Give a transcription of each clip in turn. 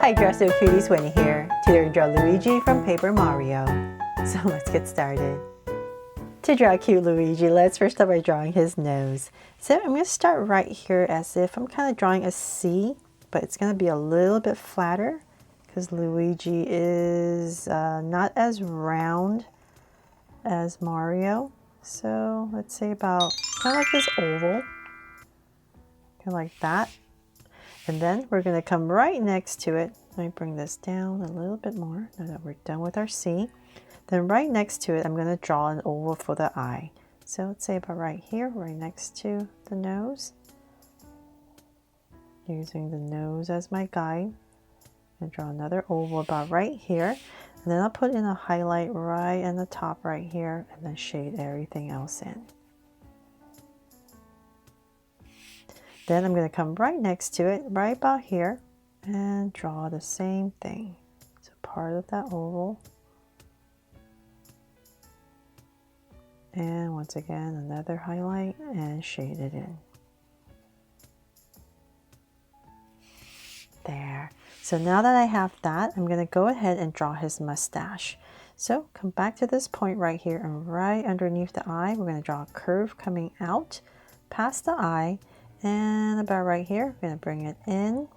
Hi Dressed Cuties, Winnie here. Today we draw Luigi from Paper Mario. So let's get started. To draw cute Luigi, let's first start by drawing his nose. So I'm going to start right here as if I'm kind of drawing a C, but it's going to be a little bit flatter because Luigi is not as round as Mario. So let's say about kind of like this oval, kind of like that. And then we're going to come right next to it. Let me bring this down a little bit more now that we're done with our C. Then right next to it, I'm going to draw an oval for the eye. So let's say about right here, right next to the nose. Using the nose as my guide. And draw another oval about right here. And then I'll put in a highlight right in the top right here and then shade everything else in. Then I'm going to come right next to it, right about here, and draw the same thing. So part of that oval. And once again, another highlight and shade it in. There. So now that I have that, I'm going to go ahead and draw his mustache. So come back to this point right here, and right underneath the eye, we're going to draw a curve coming out past the eye. And about right here, we're going to bring it in,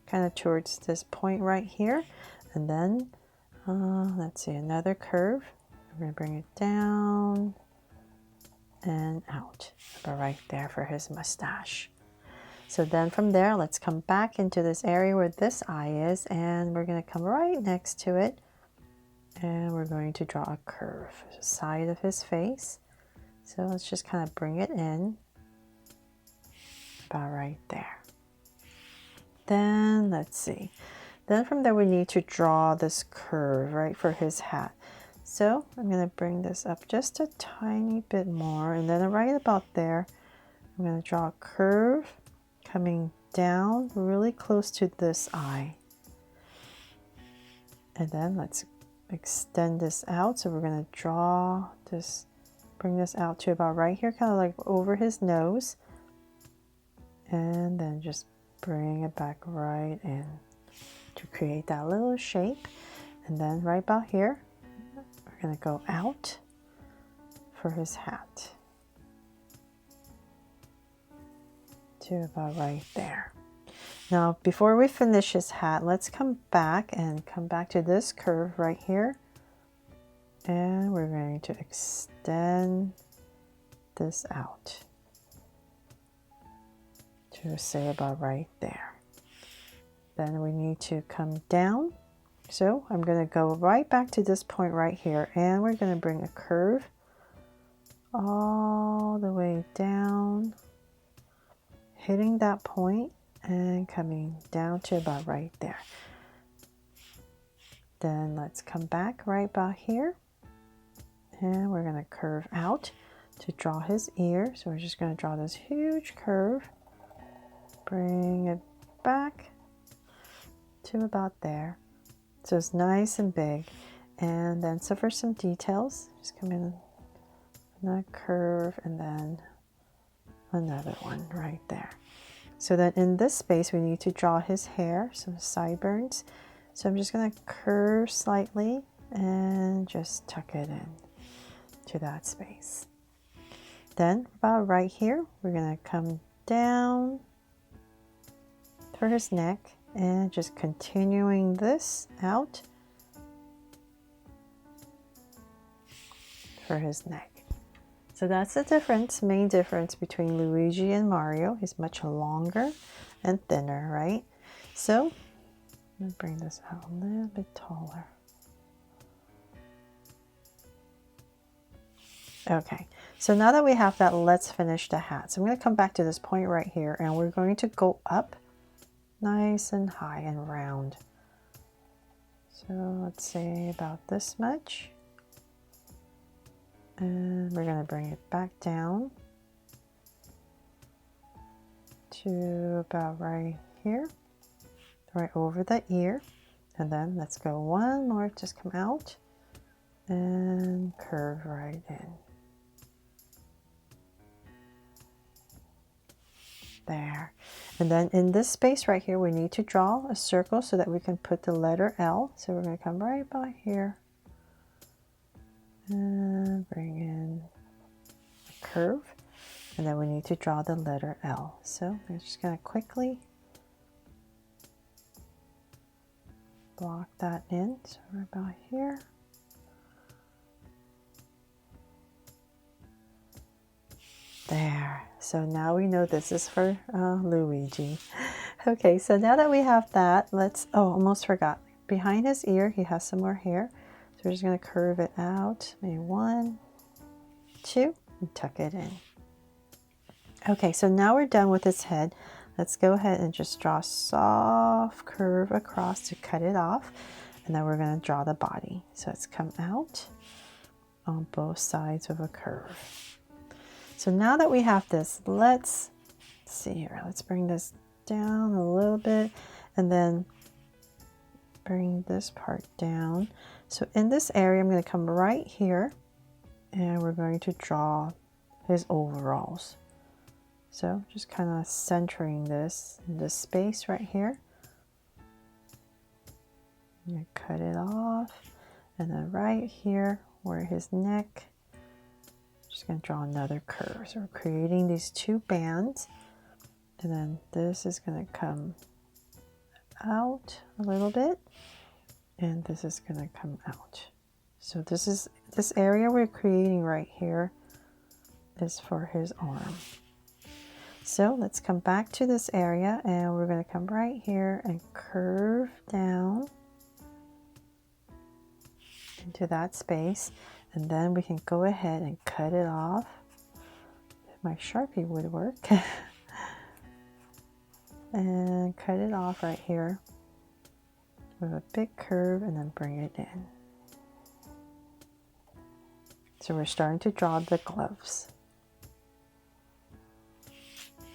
kind of towards this point right here. And then, let's see, another curve. We're going to bring it down and out, about right there for his mustache. So then from there, let's come back into this area where this eye is, and we're going to come right next to it. And we're going to draw a curve, the side of his face. So let's just kind of bring it in, about right there. Then let's see. Then from there we need to draw this curve, right, for his hat. So I'm going to bring this up just a tiny bit more, and then right about there, I'm going to draw a curve coming down really close to this eye. And then let's extend this out. So we're going to draw this, bring this out to about right here, kind of like over his nose. And then just bring it back right in to create that little shape. And then right about here, we're going to go out for his hat to about right there. Now, before we finish his hat, let's come back to this curve right here. And we're going to extend this out to say about right there. Then we need to come down. So I'm going to go right back to this point right here, and we're going to bring a curve all the way down, hitting that point and coming down to about right there. Then let's come back right about here, and we're going to curve out to draw his ear. So we're just going to draw this huge curve, bring it back to about there. So it's nice and big. And then, so for some details, just come in another curve and then another one right there. So that in this space, we need to draw his hair, some sideburns. So I'm just going to curve slightly and just tuck it in to that space. Then about right here, we're going to come down for his neck. And just continuing this out for his neck. So that's the difference, main difference between Luigi and Mario. He's much longer and thinner, right? So I'm going to bring this out a little bit taller. Okay, so now that we have that, let's finish the hat. So I'm going to come back to this point right here, and we're going to go up nice and high and round. So let's say about this much. And we're going to bring it back down to about right here, right over the ear. And then let's go one more, just come out and curve right in. There. And then in this space right here, we need to draw a circle so that we can put the letter L. So we're going to come right by here and bring in a curve. And then we need to draw the letter L. So we're just going to quickly block that in. So we're about here. There. So now we know this is for Luigi. Okay, so now that we have that, let's, oh, almost forgot. Behind his ear, he has some more hair. So we're just going to curve it out. Maybe 1, 2, and tuck it in. Okay, so now we're done with his head. Let's go ahead and just draw a soft curve across to cut it off. And then we're going to draw the body. So it's come out on both sides of a curve. So now that we have this, let's see here. Let's bring this down a little bit and then bring this part down. So in this area, I'm going to come right here and we're going to draw his overalls. So just kind of centering this in this space right here. I'm going to cut it off. And then right here where his neck, just going to draw another curve. So we're creating these 2 bands, and then this is going to come out a little bit, and this is going to come out. So this area we're creating right here is for his arm. So let's come back to this area, and we're going to come right here and curve down into that space. And then we can go ahead and cut it off. If my Sharpie would work. And cut it off right here with a big curve and then bring it in. So we're starting to draw the gloves.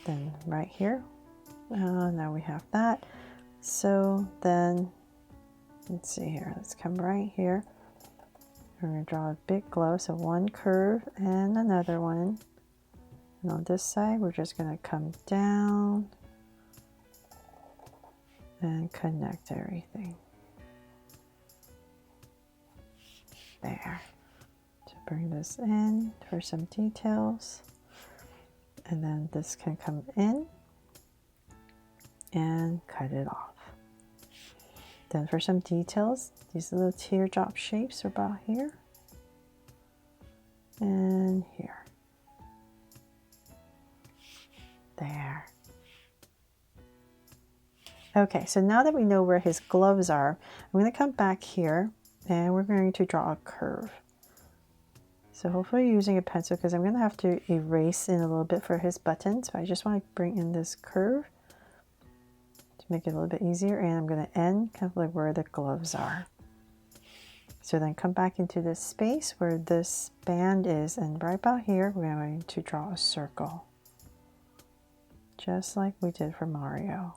Then right here, now we have that. So then, let's see here, let's come right here. We're going to draw a big glove, so 1 curve and another one. And on this side, we're just going to come down and connect everything. There. To bring this in for some details. And then this can come in and cut it off. Then for some details, these little teardrop shapes are about here and here. There. Okay, so now that we know where his gloves are, I'm going to come back here and we're going to draw a curve. So hopefully using a pencil because I'm going to have to erase in a little bit for his buttons. But I just want to bring in this curve to make it a little bit easier, and I'm going to end kind of like where the gloves are. So then come back into this space where this band is, and right about here we're going to draw a circle. Just like we did for Mario.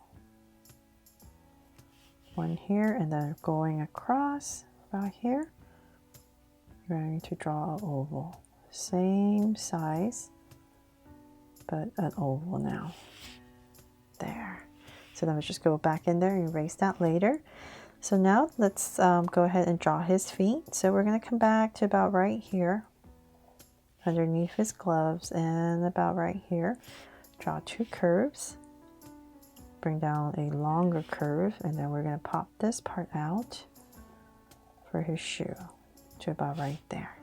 1 here and then going across about here. We're going to draw an oval. Same size, but an oval now. There. So then we'll just go back in there and erase that later. So now let's go ahead and draw his feet. So we're going to come back to about right here, underneath his gloves, and about right here. Draw 2 curves. Bring down a longer curve, and then we're going to pop this part out for his shoe to about right there.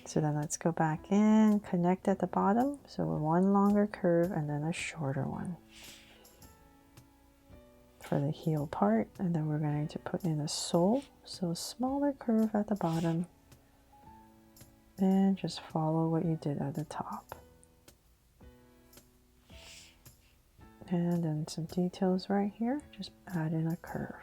So then let's go back in, connect at the bottom. So 1 longer curve and then a shorter one for the heel part, and then we're going to put in a sole, so a smaller curve at the bottom, and just follow what you did at the top. And then some details right here, just add in a curve.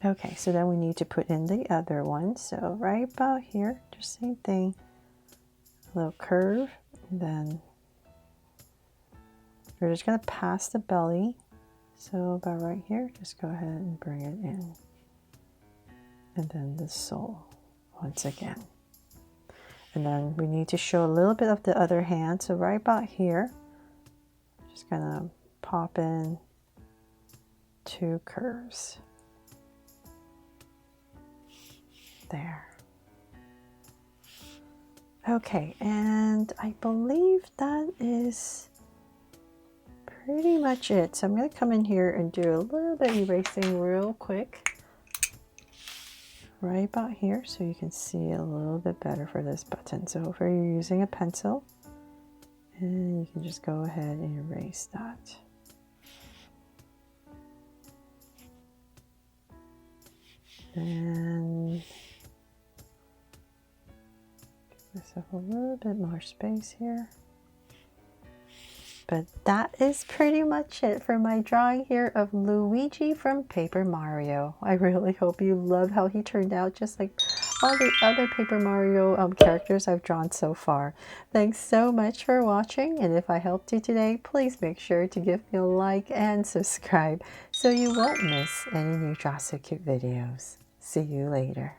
Okay, so then we need to put in the other one. So right about here, just same thing, a little curve, and then we're just going to pass the belly. So about right here, just go ahead and bring it in. And then the sole once again. And then we need to show a little bit of the other hand. So right about here, just gonna pop in 2 curves. There. Okay, and I believe that is pretty much it. So I'm going to come in here and do a little bit of erasing real quick. Right about here so you can see a little bit better for this button. So if you're using a pencil, and you can just go ahead and erase that. And give myself a little bit more space here. But that is pretty much it for my drawing here of Luigi from Paper Mario. I really hope you love how he turned out, just like all the other Paper Mario characters I've drawn so far. Thanks so much for watching, and if I helped you today, please make sure to give me a like and subscribe so you won't miss any new Draw So Cute videos. See you later.